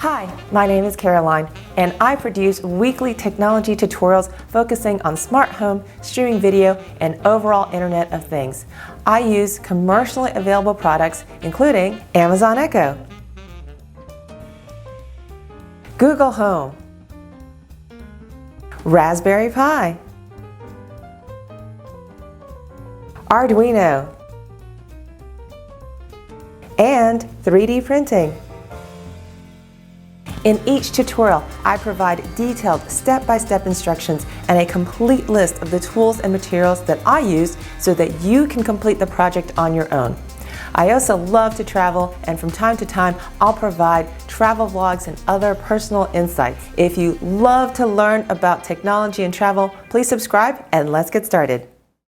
Hi, my name is Caroline, and I produce weekly technology tutorials focusing on smart home, streaming video, and overall Internet of Things. I use commercially available products including Amazon Echo, Google Home, Raspberry Pi, Arduino, and 3D printing. In each tutorial, I provide detailed step-by-step instructions and a complete list of the tools and materials that I use so that you can complete the project on your own. I also love to travel, and from time to time, I'll provide travel vlogs and other personal insights. If you love to learn about technology and travel, please subscribe and let's get started.